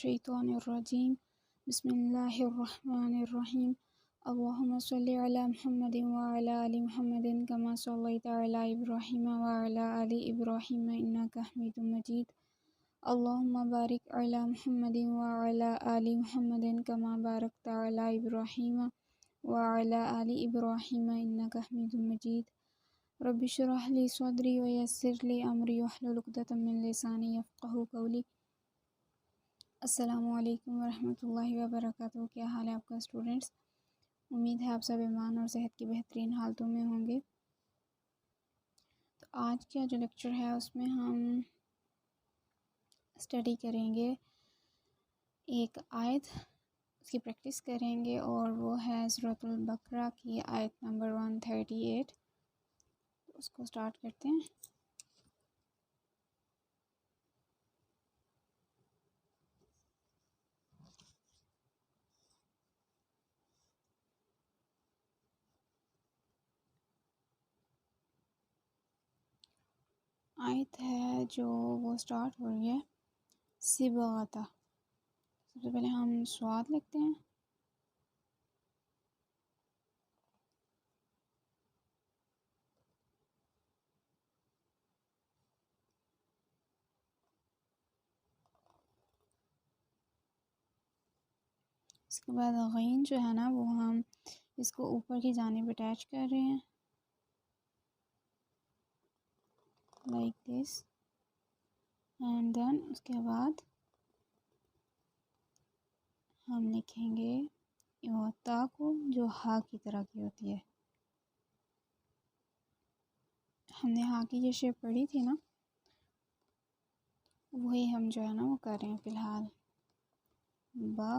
الشیطان الرجیم بسم اللہ الرحمن الرحیم اللہم صلی علی محمد وعلی آل محمد کما صلیت علی ابراہیم وعلی آل ابراہیم انک حمید مجید اللہم بارک علی محمد وعلی آل محمد کما بارکت علی ابراہیم وعلی آل ابراہیم انک حمید مجید رب اشرح لی صدری ویسر لی امری واحلل عقدۃ من لسانی یفقہوا قولی۔ السلام علیکم ورحمۃ اللہ وبرکاتہ۔ کیا حال ہے آپ کا اسٹوڈنٹس؟ امید ہے آپ سب ایمان اور صحت کی بہترین حالتوں میں ہوں گے۔ تو آج کا جو لیکچر ہے اس میں ہم اسٹڈی کریں گے ایک آیت، اس کی پریکٹس کریں گے، اور وہ ہے سورۃ البقرہ کی آیت نمبر 138۔ اس کو سٹارٹ کرتے ہیں۔ آیت ہے جو وہ سٹارٹ ہو رہی ہے صبغۃ۔ سب سے پہلے ہم سواد لکھتے ہیں۔ اس کے بعد غین جو ہے نا وہ ہم اس کو اوپر کی جانب اٹیچ کر رہے ہیں لائک دس، اینڈ دین اس کے بعد ہم لکھیں گے تا کو جو ہا کی طرح کی ہوتی ہے۔ ہم نے ہا کی یہ شیپ پڑھی تھی نا، وہی ہم جو ہے نا وہ کر رہے ہیں فی الحال۔ با،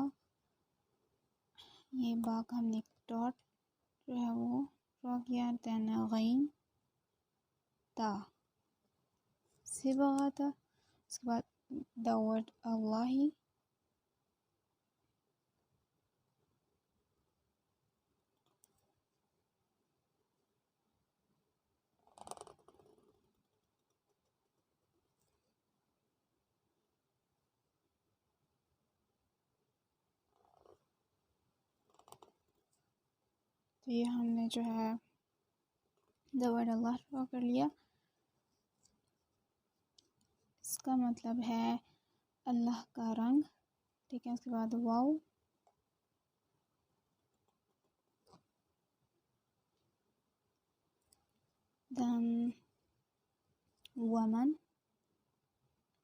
یہ با کا ہم نے ڈاٹ جو ہے وہ ڈرا کیا، دین غین تا صبغۃ۔ اس کے بعد دا ورڈ اللہ، تو یہ ہم نے جو ہے دا ورڈ اللہ ڈرا کر لیا۔ اس کا مطلب ہے اللہ کا رنگ، ٹھیک ہے۔ اس کے بعد واو، دن ومن،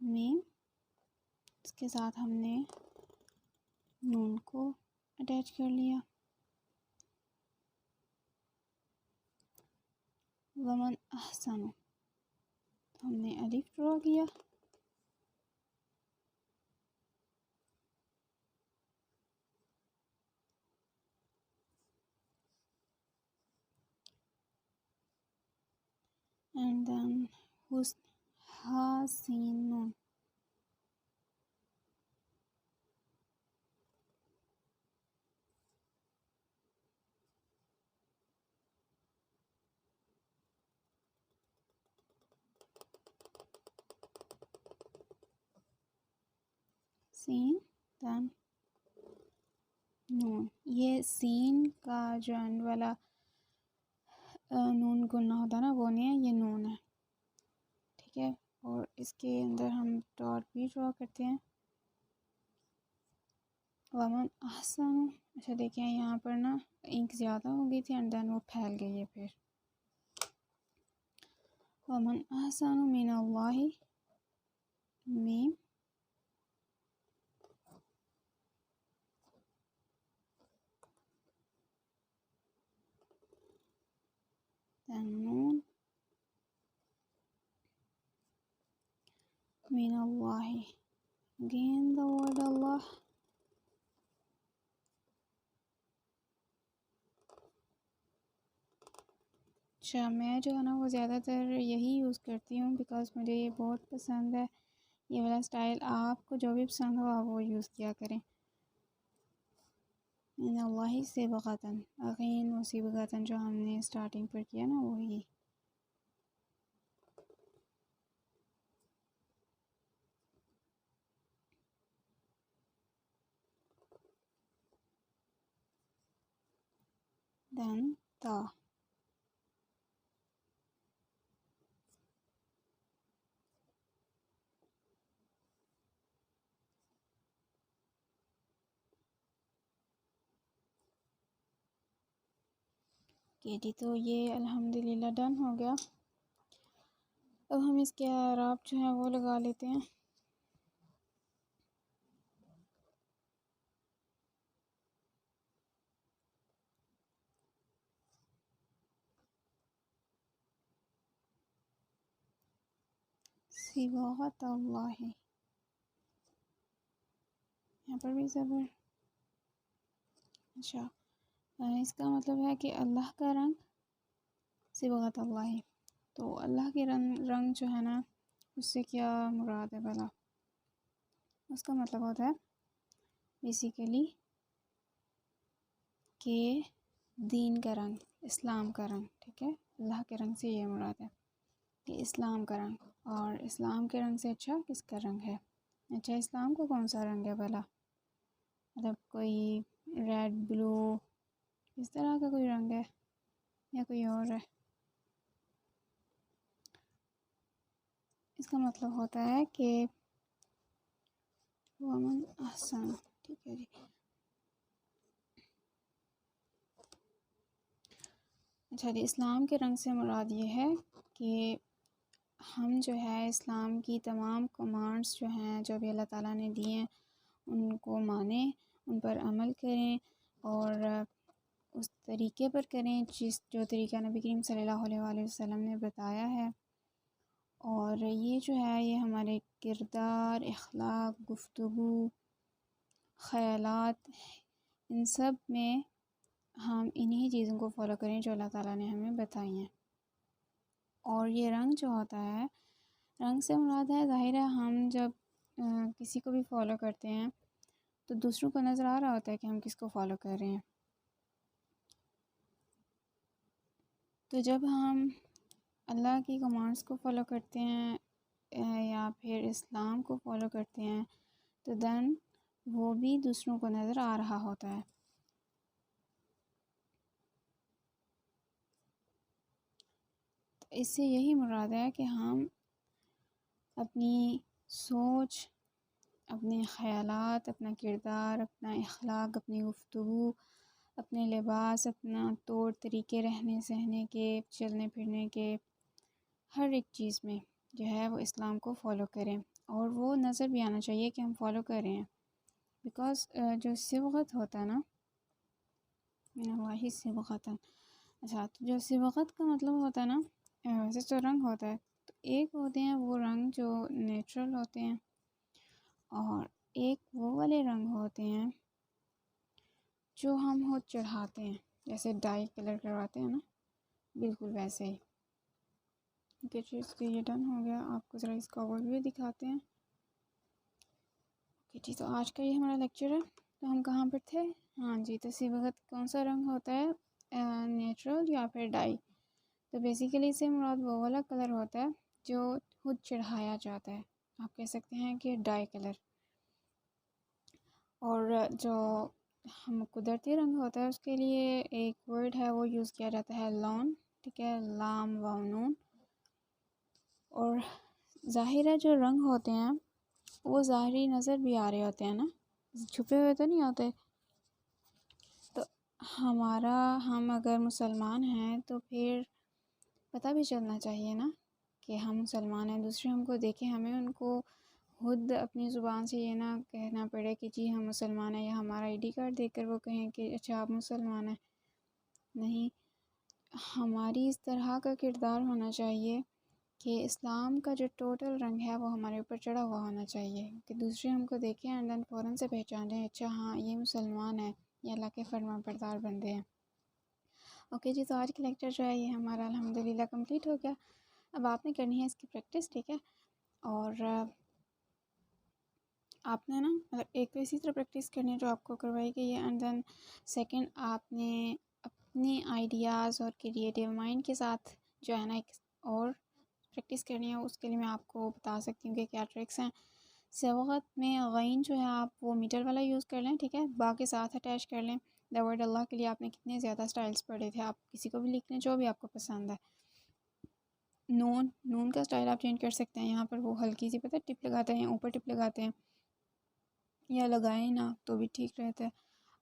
میم، اس کے ساتھ ہم نے نون کو اٹیچ کر لیا۔ ومن احسن، ہم نے الف ڈرا کیا۔ اینڈ دین حسن، ہا سین نون، سین دین نون۔ یہ سین کا جو اینڈ والا نون گننا ہوتا ہے نا، وہ نہیں ہے، یہ نون ہے، ٹھیک ہے۔ اور اس کے اندر ہم ڈاٹ بھی ڈرا کرتے ہیں، ومن احسن۔ اچھا دیکھیں یہاں پر نا انک زیادہ ہو گئی تھی، اینڈ دین وہ پھیل گئی ہے پھر۔ ومن احسن من اللہ، میم، دین نون، من اللہ، again the word اللہ۔ اچھا میں جو ہے نا وہ زیادہ تر یہی یوز کرتی ہوں بیکاز مجھے یہ بہت پسند ہے، یہ والا اسٹائل۔ آپ کو جو بھی پسند ہو آپ وہ یوز کیا کریں۔ من اللہ صبغۃ، اگین وہ صبغۃ جو ہم نے اسٹارٹنگ پر کیا نا وہی۔ then ta. جی تو یہ الحمدللہ ڈن ہو گیا. اب ہم اس کے اعراب جو ہیں وہ لگا لیتے ہیں. صبغۃ اللہ، یہاں پر بھی زبر. اچھا، اس کا مطلب ہے کہ اللہ کا رنگ صبغۃ اللہ. تو اللہ کے رنگ جو ہے نا، اس سے کیا مراد ہے بھلا؟ اس کا مطلب ہوتا ہے بیسیکلی کہ دین کا رنگ، اسلام کا رنگ. ٹھیک ہے، اللہ کے رنگ سے یہ مراد ہے کہ اسلام کا رنگ. اور اسلام کے رنگ سے اچھا کس کا رنگ ہے؟ اچھا، اسلام کو کون سا رنگ ہے بھلا؟ مطلب کوئی ریڈ، بلو، اس طرح کا کوئی رنگ ہے یا کوئی اور ہے؟ اس کا مطلب ہوتا ہے کہ ومن احسن. ٹھیک ہے جی. اچھا جی، اسلام کے رنگ سے مراد یہ ہے کہ ہم جو ہے اسلام کی تمام کمانڈس جو ہیں، جو بھی اللہ تعالیٰ نے دیے ہیں، ان کو مانیں، ان پر عمل کریں اور اس طریقے پر کریں جو طریقہ نبی کریم صلی اللہ علیہ وآلہ وسلم نے بتایا ہے. اور یہ جو ہے یہ ہمارے کردار، اخلاق، گفتگو، خیالات، ان سب میں ہم انہی چیزوں کو فالو کریں جو اللہ تعالیٰ نے ہمیں بتائی ہیں. اور یہ رنگ جو ہوتا ہے، رنگ سے مراد ہے، ظاہر ہے ہم جب کسی کو بھی فالو کرتے ہیں تو دوسروں کو نظر آ رہا ہوتا ہے کہ ہم کس کو فالو کر رہے ہیں. تو جب ہم اللہ کی کمانڈس کو فالو کرتے ہیں یا پھر اسلام کو فالو کرتے ہیں تو دین وہ بھی دوسروں کو نظر آ رہا ہوتا ہے. اس سے یہی مراد ہے کہ ہم اپنی سوچ، اپنے خیالات، اپنا کردار، اپنا اخلاق، اپنی گفتگو، اپنے لباس، اپنا طور طریقے رہنے سہنے کے، چلنے پھرنے کے، ہر ایک چیز میں جو ہے وہ اسلام کو فالو کریں. اور وہ نظر بھی آنا چاہیے کہ ہم فالو کر رہے ہیں. بیکاز جو صبغت ہوتا ہے نا، واحد صبغت. اچھا، تو جو صبغت کا مطلب ہوتا ہے نا، ویسے جو رنگ ہوتا ہے، تو ایک ہوتے ہیں وہ رنگ جو نیچرل ہوتے ہیں اور ایک وہ والے رنگ ہوتے ہیں جو ہم خود چڑھاتے ہیں، جیسے ڈائی کلر کرواتے ہیں نا، بالکل ویسے ہی. اوکے جی، اس کے یہ ڈن ہو گیا. آپ کو ذرا اس کا اوور ویو دکھاتے ہیں. اوکے جی، تو آج کا یہ ہمارا لیکچر ہے. تو ہم کہاں پر تھے؟ ہاں جی، تو صبغت کون سا رنگ ہوتا ہے؟ نیچرل یا پھر ڈائی. تو بیسیکلی اس سے مراد وہ والا کلر ہوتا ہے جو خود چڑھایا جاتا ہے. آپ کہہ سکتے ہیں کہ ڈائی کلر. اور جو ہم قدرتی رنگ ہوتا ہے اس کے لیے ایک ورڈ ہے، وہ یوز کیا جاتا ہے لون. ٹھیک ہے، لام و نون. اور ظاہر ہے جو رنگ ہوتے ہیں وہ ظاہری نظر بھی آ رہے ہوتے ہیں نا، چھپے ہوئے تو نہیں ہوتے. تو ہم اگر مسلمان ہیں تو پھر پتہ بھی چلنا چاہیے نا کہ ہم مسلمان ہیں. دوسرے ہم کو دیکھیں، ہمیں ان کو خود اپنی زبان سے یہ نہ کہنا پڑے کہ جی ہم مسلمان ہیں، یا ہمارا آئی ڈی کارڈ دیکھ کر وہ کہیں کہ اچھا آپ مسلمان ہیں. نہیں، ہماری اس طرح کا کردار ہونا چاہیے کہ اسلام کا جو ٹوٹل رنگ ہے وہ ہمارے اوپر چڑھا ہوا ہونا چاہیے کہ دوسرے ہم کو دیکھیں اینڈ دین فوراً سے پہچان لیں، اچھا ہاں یہ مسلمان ہے، یہ اللہ کے فرمان بردار بندے ہیں. اوکے جی، تو آج کا لیکچر جو ہے یہ ہمارا الحمدللہ کمپلیٹ ہو گیا. اب آپ نے کرنی ہے اس کی پریکٹس. ٹھیک ہے، اور آپ نے نا ایک تو اسی طرح پریکٹس کرنی ہے جو آپ کو کروائی گئی ہے، اینڈ دین سیکنڈ آپ نے اپنے آئیڈیاز اور کریٹیو مائنڈ کے ساتھ جو ہے نا ایک اور پریکٹس کرنی ہے. اس کے لیے میں آپ کو بتا سکتی ہوں کہ کیا ٹرکس ہیں. صبغت میں غین جو ہے آپ وہ میٹر والا یوز کر لیں. ٹھیک ہے، با کے ساتھ اٹیچ کر لیں. دا ورڈ اللہ کے لیے آپ نے کتنے زیادہ سٹائلز پڑھے تھے. آپ کسی کو بھی لکھ لیں جو بھی آپ کو پسند ہے. نون کا سٹائل آپ چینج کر سکتے ہیں. یہاں پر وہ ہلکی سی پتہ ٹپ لگاتے ہیں, اوپر ٹپ لگاتے ہیں, یا لگائیں نا تو بھی ٹھیک رہتا ہے.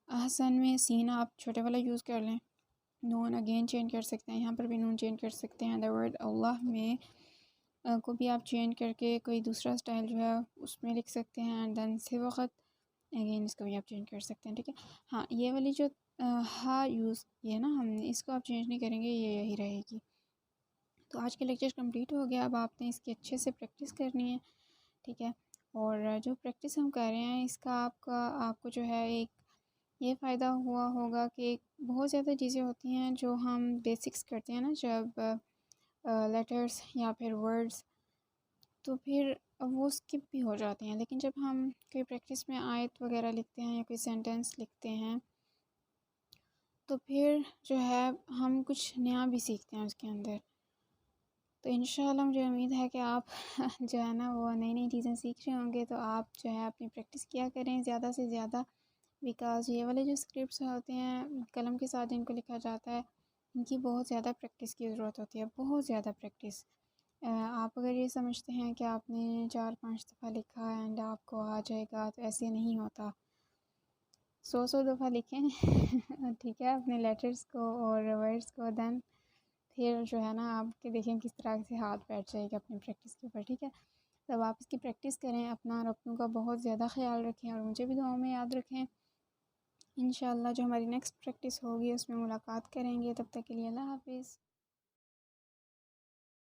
احسن میں سین آپ چھوٹے والا یوز کر لیں. نون اگین چینج کر سکتے ہیں, یہاں پر بھی نون چینج کر سکتے ہیں. دا ورڈ اللہ میں کو بھی آپ چینج کر کے کوئی دوسرا سٹائل جو ہے اس میں لکھ سکتے ہیں. اینڈ دین سے وقت اگین اس کو بھی آپ چینج کر سکتے ہیں. ٹھیک ہے. ہاں یہ والی جو ہا یوز کی ہے نا ہم نے, اس کو آپ چینج نہیں کریں گے, یہ یہی رہے گی. تو آج کے لیکچر کمپلیٹ ہو گیا. اب آپ نے اس کی اچھے سے پریکٹس کرنی ہے. ٹھیک ہے. اور جو پریکٹس ہم کر رہے ہیں اس کا آپ کو جو ہے ایک یہ فائدہ ہوا ہوگا کہ بہت زیادہ چیزیں ہوتی ہیں جو ہم بیسکس کرتے ہیں نا جب لیٹرز یا پھر ورڈز, تو پھر وہ اسکپ بھی ہو جاتے ہیں. لیکن جب ہم کوئی پریکٹس میں آیت وغیرہ لکھتے ہیں یا کوئی سینٹینس لکھتے ہیں تو پھر جو ہے ہم کچھ نیا بھی سیکھتے ہیں اس کے اندر. تو انشاءاللہ مجھے امید ہے کہ آپ جو ہے نا وہ نئی نئی چیزیں سیکھ رہے ہوں گے. تو آپ جو ہے اپنی پریکٹس کیا کریں زیادہ سے زیادہ, بیکاز یہ والے جو اسکرپٹس ہوتے ہیں قلم کے ساتھ جن کو لکھا جاتا ہے ان کی بہت زیادہ پریکٹس کی ضرورت ہوتی ہے, بہت زیادہ پریکٹس. آپ اگر یہ سمجھتے ہیں کہ آپ نے 4-5 دفعہ لکھا ہے اینڈ آپ کو آ جائے گا, تو ایسے نہیں ہوتا. 100 دفعہ لکھیں ٹھیک ہے اپنے لیٹرز کو اور ورڈز کو. دین پھر جو ہے نا آپ کے دیکھیں کس طرح سے ہاتھ بیٹھ جائے گا اپنی پریکٹس کے اوپر. ٹھیک ہے. تب آپ اس کی پریکٹس کریں, اپنا اور اپنوں کا بہت زیادہ خیال رکھیں, اور مجھے بھی دعاؤں میں یاد رکھیں. انشاءاللہ جو ہماری نیکسٹ پریکٹس ہوگی اس میں ملاقات کریں گے. تب تک کے لیے اللہ حافظ.